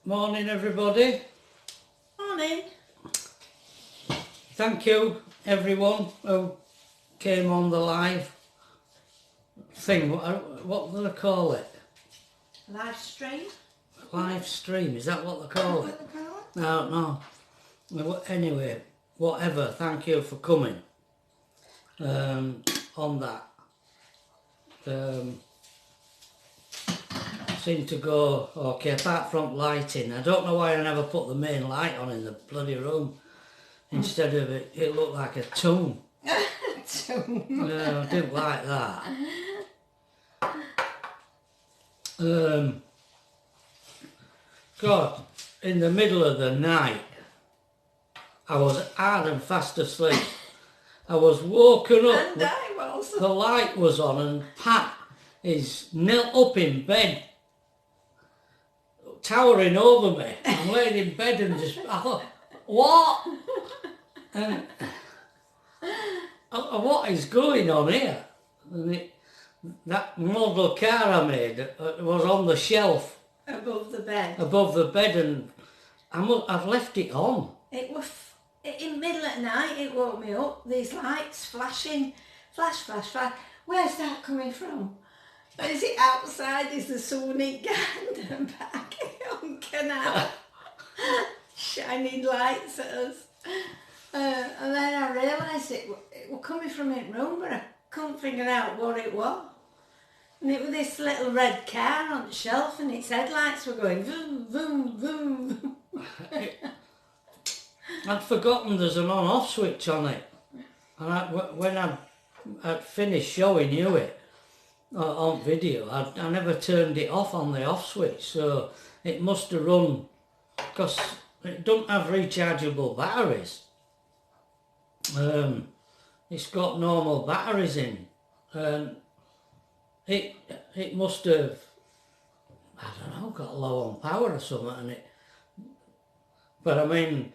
Morning everybody. Morning. Thank you everyone who came on the live thing. What do they call it? Live stream? Live stream, is that what they call it? No. Anyway, whatever, thank you for coming on that. Seemed to go okay, apart from lighting. I don't know why I never put the main light on in the bloody room. Instead of it looked like a tomb. No, I didn't like that. God, in the middle of the night, I was hard and fast asleep. I was woken up, And I was. the light was on and Pat is up in bed, towering over me. I'm laying in bed and I thought, what? And what is going on here? And that model car I made was on the shelf Above the bed. above the bed, and I've left it on. It was in middle of the night. It woke me up. These lights flashing, flash. Where's that coming from? Is it outside? Is the sun in garden back on canal? Shining lights at us. And then I realised it was coming from in room, but I couldn't figure out what it was. And it was this little red car on the shelf, and its headlights were going vroom, vroom, vroom. I'd forgotten there's an on-off switch on it, and when I'd finished showing you it on video, I never turned it off on the off switch, so it must have run, because it doesn't have rechargeable batteries. It's got normal batteries in, and it must have, I don't know, got low on power or something. But I mean,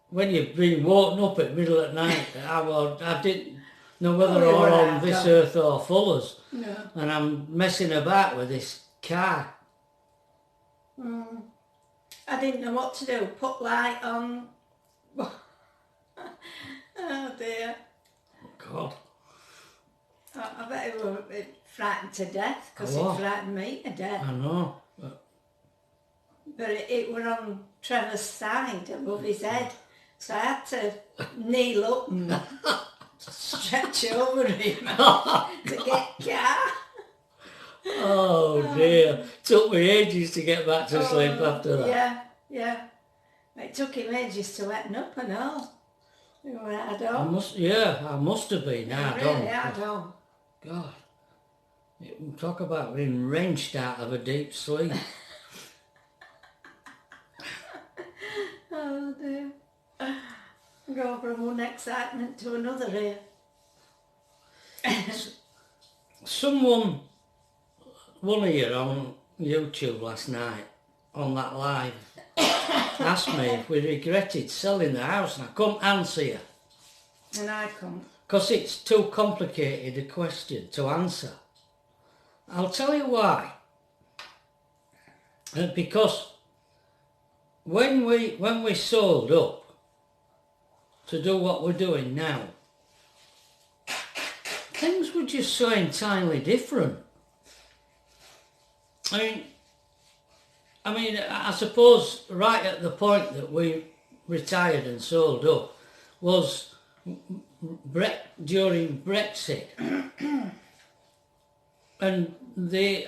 when you've been woken up at middle of the night, I didn't know whether I were on this earth or Fuller's. No. And I'm messing about with this car. I didn't know what to do. Put light on. Oh dear. God. I bet it were frightened to death, because I it was. frightened me to death. I know. But it were on Trevor's side above his head. So I had to kneel up and stretch over him to get car. Oh dear. Took me ages to get back to sleep after that. Yeah. It took him ages to wet up and all. We were hard I on. must have been hard Really on. hard on. God. Talk about being wrenched out of a deep sleep. Oh dear. Go from one excitement to another here. One of you on YouTube last night, on that live, asked me if we regretted selling the house, and I couldn't answer you. And I come. Because it's too complicated a question to answer. I'll tell you why. Because when we sold up to do what we're doing now, things were just so entirely different. I mean, I suppose right at the point that we retired and sold up was during Brexit, and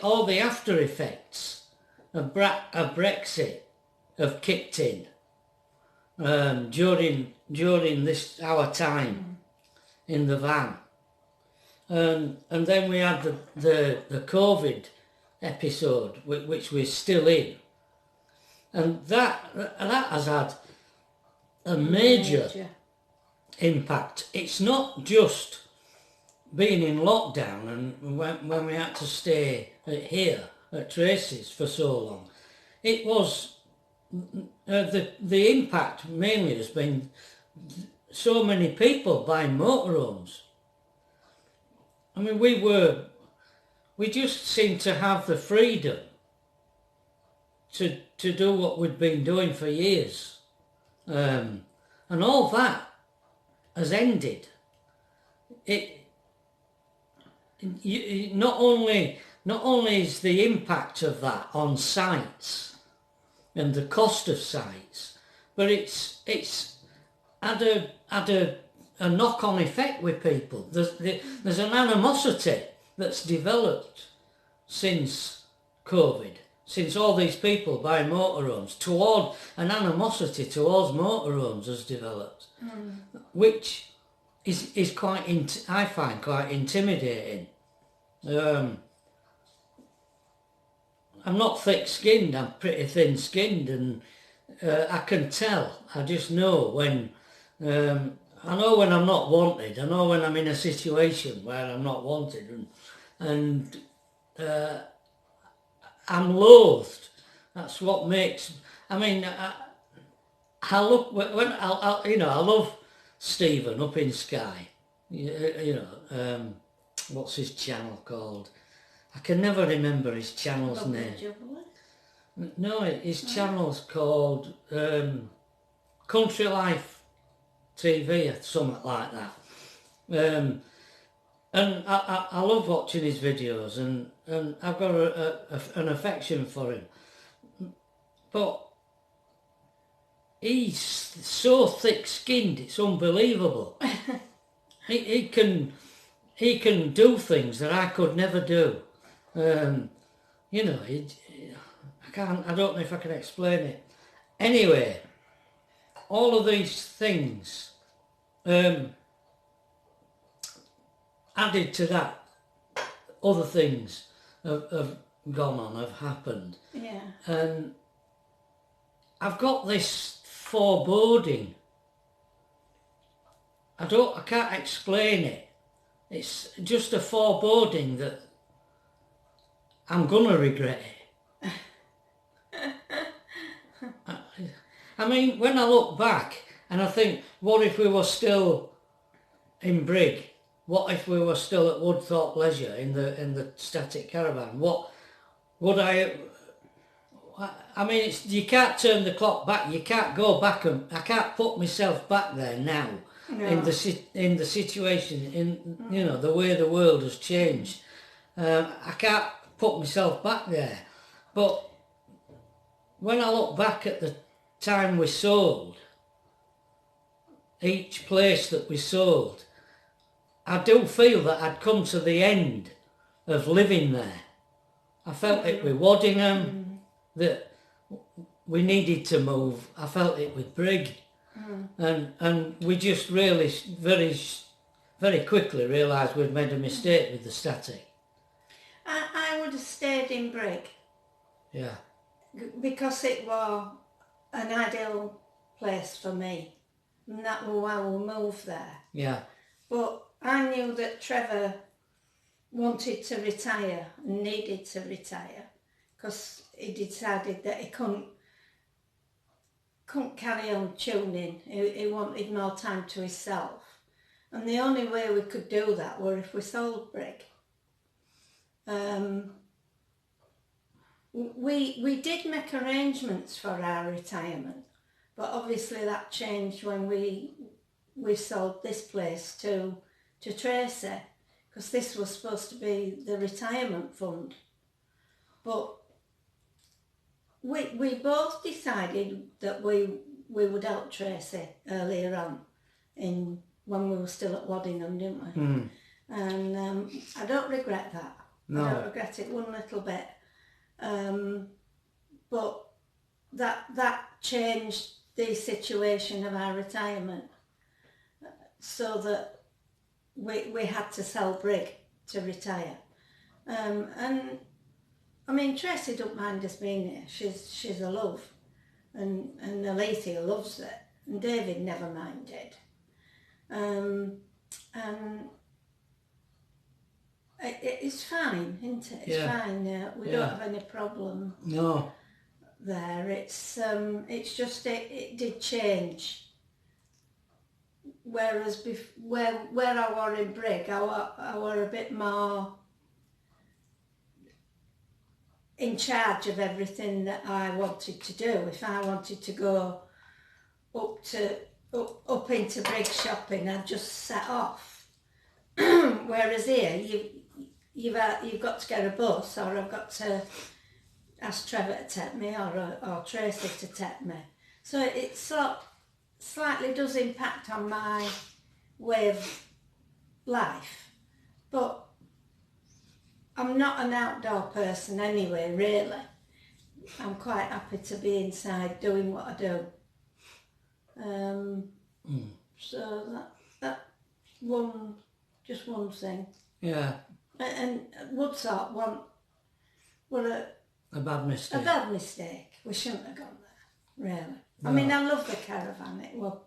all the after effects of Brexit have kicked in during our time in the van, and then we had the COVID episode, which we're still in, and that has had a major impact. It's not just being in lockdown and when we had to stay here at Tracy's for so long. It was the impact mainly has been so many people buying motorhomes. I mean, we just seemed to have the freedom to do what we'd been doing for years. And all that has ended. Not only is the impact of that on sites and the cost of sites, but it's had a knock-on effect with people. There's an animosity that's developed since COVID, since all these people buy motorhomes, an animosity towards motorhomes has developed, which is quite, I find quite intimidating. I'm not thick-skinned, I'm pretty thin-skinned, and I can tell, I just know when, I know when I'm not wanted, I know when I'm in a situation where I'm not wanted, and I'm loathed. That's what makes, I mean, I look, when I love Stephen up in Skye, what's his channel called? I can never remember his channel's name. No, his channel's called Country Life TV or something like that. And I love watching his videos, and I've got an affection for him. But he's so thick-skinned, it's unbelievable. he can do things that I could never do. I don't know if I can explain it. Anyway, all of these things added to that, other things have gone on, have happened. Yeah. And I've got this foreboding. I can't explain it. It's just a foreboding that I'm gonna regret it. I mean, when I look back and I think, what if we were still in Brig? What if we were still at Woodthorpe Leisure in the static caravan? What would I mean, you can't turn the clock back. You can't go back, and I can't put myself back there now. No. In the situation, the way the world has changed. I can't put myself back there. But when I look back at the time we sold, each place that we sold, I do feel that I'd come to the end of living there. I felt it with Waddingham, that we needed to move. I felt it with Brig. And we just really very, very quickly realised we'd made a mistake with the static. I would have stayed in Brig. Yeah. Because it was an ideal place for me. And that was why we moved there. Yeah. But I knew that Trevor wanted to retire and needed to retire because he decided that he couldn't carry on tuning. He wanted more time to himself. And the only way we could do that were if we sold Brig. We did make arrangements for our retirement, but obviously that changed when we sold this place to Tracy, because this was supposed to be the retirement fund. But we both decided that we would help Tracy earlier on, when we were still at Waddingham, didn't we? And I don't regret that. No. I don't regret it one little bit. But that changed the situation of our retirement, so that we had to sell Brig to retire. And I mean, Tracy don't mind us being here. She's a love, and Alethea loves it, and David never minded. And it's fine, isn't it? It's fine. We don't have any problem. No. There, it's just it did change. Whereas where I were in Brig, I were a bit more. in charge of everything that I wanted to do. If I wanted to go up into brig shopping, I'd just set off. Whereas here, you've got to get a bus, or I've got to ask Trevor to take me, or Tracy to take me. So it slightly does impact on my way of life, but I'm not an outdoor person anyway, really. I'm quite happy to be inside doing what I do. So that just one thing. Yeah. And Woodsort were a bad mistake. A bad mistake. We shouldn't have gone there, really. No. I mean, I love the caravan. It was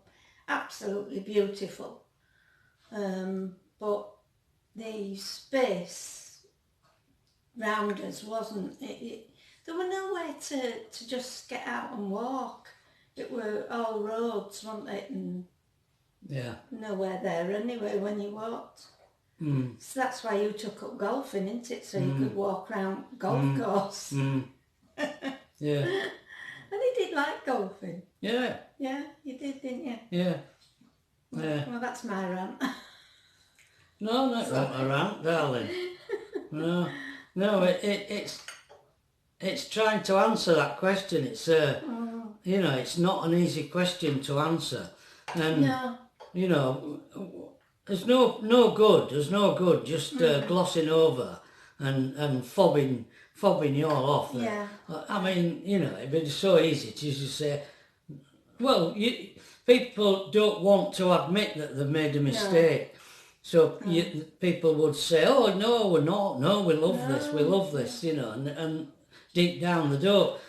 absolutely beautiful. But the space round us wasn't. There were nowhere to just get out and walk. It were all roads, weren't it? And yeah. Nowhere there anyway when you walked. So that's why you took up golfing, isn't it? So you could walk around golf course. Yeah. And you did like golfing. Yeah. Yeah, you did, didn't you? Yeah. Yeah. Well, that's my rant. No, not a rant, darling. No, it's trying to answer that question. It's you know, it's not an easy question to answer, and No. you know, there's no good just glossing over and fobbing you all off. Yeah. I mean, you know, it'd be so easy to just say, well, people don't want to admit that they've made a mistake. So people would say, oh, no, we're not. No, we love this, you know, and deep down they don't.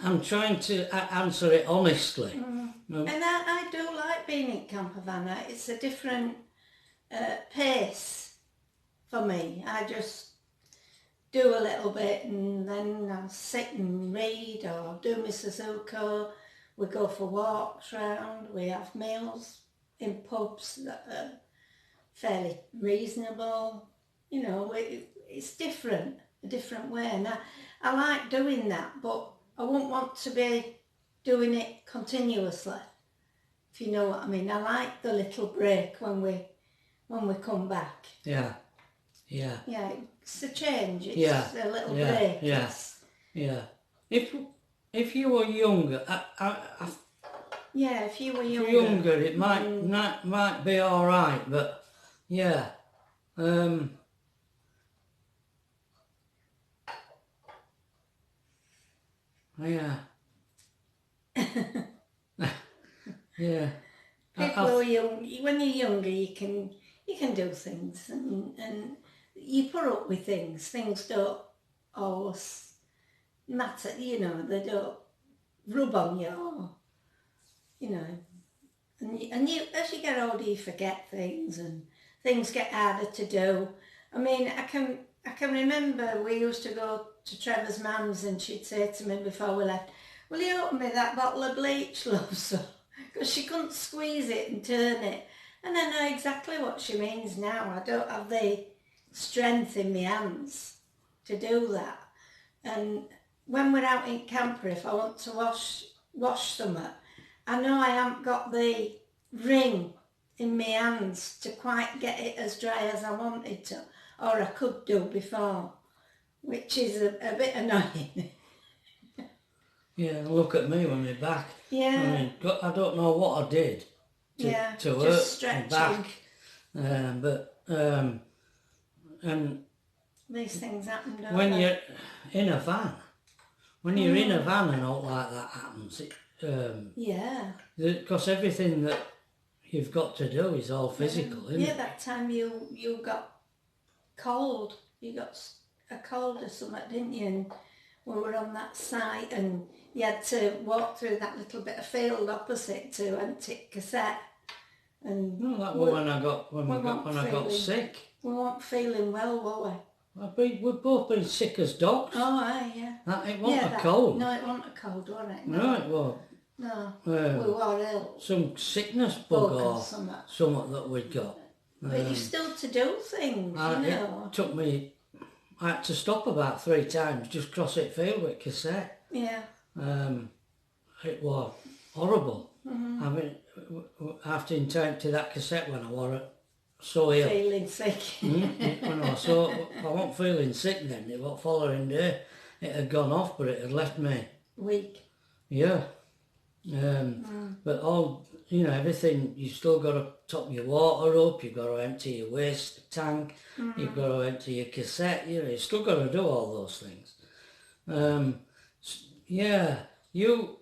I'm trying to answer it honestly. And I do like being in camper van. It's a different pace for me. I just do a little bit and then I'll sit and read or do my Suzuki. We go for walks round. We have meals in pubs that are fairly reasonable. You know, it's different, a different way. And I like doing that, but I wouldn't want to be doing it continuously, if you know what I mean. I like the little break when we come back. Yeah, yeah. Yeah, it's a change. It's a little break. Yeah, yeah. If you were younger, yeah, if you were younger, it might be all right, but yeah. Yeah. Yeah. People who are young, when you're younger, you can do things and you put up with things. Things don't always matter, you know. They don't rub on you, or, you know. And you, as you get older, you forget things and things get harder to do. I mean, I can remember we used to go to Trevor's mum's and she'd say to me before we left, will you open me that bottle of bleach, love? So, because she couldn't squeeze it and turn it. And I know exactly what she means now. I don't have the strength in my hands to do that. And when we're out in camper, if I want to wash something, I know I haven't got the ring in my hands to quite get it as dry as I wanted to, or I could do before, which is a bit annoying. Yeah, look at me when we're back. Yeah. I mean, I don't know what I did to hurt my back. And these things happen, don't when they? you're in a van, and all like that happens, yeah. Because everything that you've got to do is all physical, isn't it? Yeah, that time you got cold. You got a cold or something, didn't you? And we were on that site and you had to walk through that little bit of field opposite to Antique Cassette. And no, that was when I got sick. We weren't feeling well, were we? We've both been sick as dogs. Oh, aye, yeah. It wasn't a cold. No, it wasn't a cold, was it? No, it wasn't. No, we were ill. Some sickness bug or something that we'd got. But you still to do things, you know. It took me I had to stop about 3 times, just cross it field with cassette. Yeah. It was horrible. I mean, after to that cassette when I were so ill. Feeling sick. When I wasn't feeling sick then. It was following day. It had gone off, but it had left me Weak. Yeah. But all, you know, everything, you've still got to top your water up, you've got to empty your waste tank, you've got to empty your cassette, you know, you've still got to do all those things. Yeah, you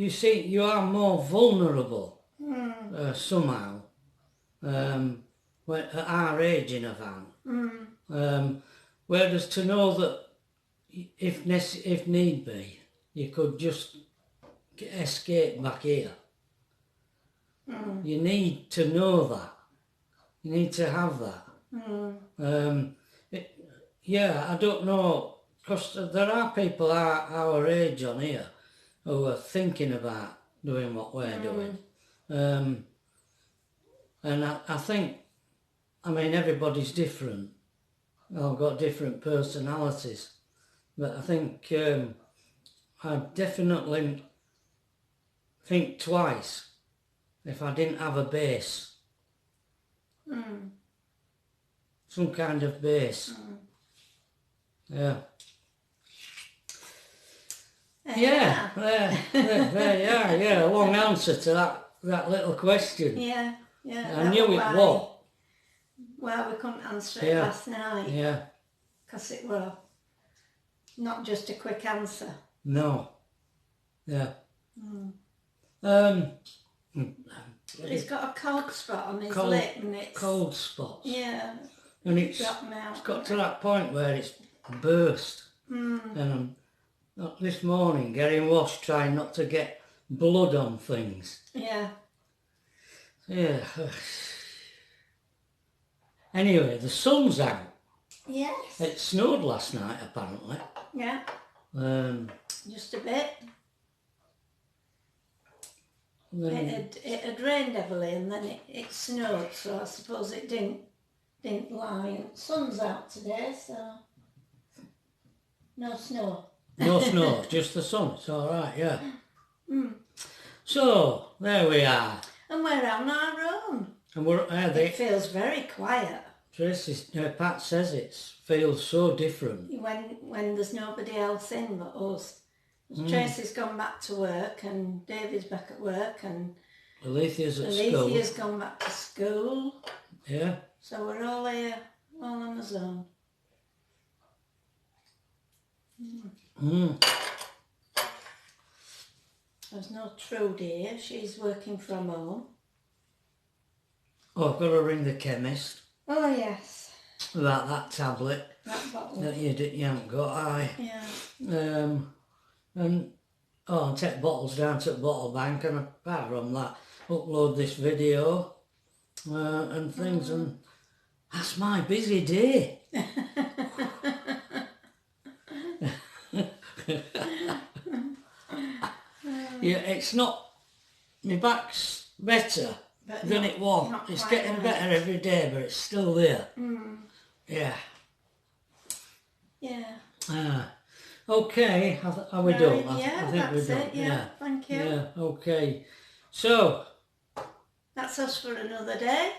see, you are more vulnerable somehow when, at our age in a van. Whereas to know that if need be, you could just escape back here. You need to know that. You need to have that. Yeah, I don't know, because there are people our age on here who are thinking about doing what we're doing. And I think, I mean, everybody's different. They've got different personalities. But I think I definitely think twice if I didn't have a base. Some kind of base. Yeah. Yeah, there you are, yeah, a long answer to that little question. Yeah. I knew it was. Well, we couldn't answer it last night. Yeah. Because it was not just a quick answer. No. Yeah. He's got a cold spot on his lip and it's... Cold spots. Yeah. And it's got to that point where it's burst. And I'm this morning getting washed, trying not to get blood on things. Yeah. Yeah. Anyway, the sun's out. Yes. It snowed last night, apparently. Yeah. Just a bit. It had rained heavily and then it snowed, so I suppose it didn't lie. And sun's out today, so no snow. No snow, just the sun. It's all right, yeah. So there we are. And we're on our own. And it feels very quiet. Pat says it feels so different. When there's nobody else in but us. Tracy's gone back to work and David's back at work and Alethea's at school. Alethea's gone back to school. Yeah. So we're all here, all on our own. There's no Trudy here, she's working from home. Oh, I've got to ring the chemist. Oh yes. About that tablet. That bottle. That you haven't got, Yeah. And I'll take bottles down to the bottle bank and apart from that, upload this video and things, and that's my busy day. Yeah, it's not, my back's better than it was. It's getting better every day, but it's still there. Yeah. Yeah. Okay, are we done? Yeah, I think that's we're done. it, yeah. Thank you. Yeah, okay. So... That's us for another day.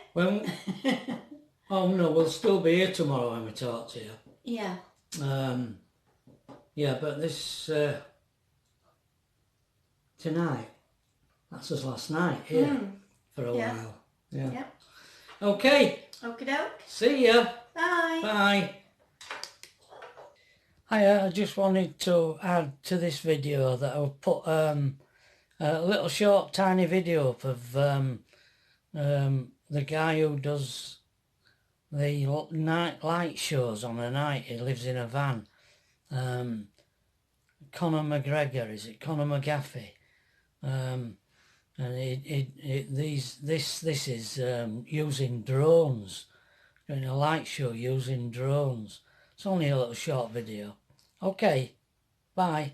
Oh no, we'll still be here tomorrow when we talk to you. Yeah. Yeah, but this... tonight, that's us last night here for a while. Yeah. Okay. Okie doke. See ya. Bye. Bye. I just wanted to add to this video that I'll put a little short tiny video up of the guy who does the night light shows on the night. He lives in a van. Conor McGregor, is it? Conor McGaffey. And this is using drones, doing a light show using drones. It's only a little short video. Okay, bye.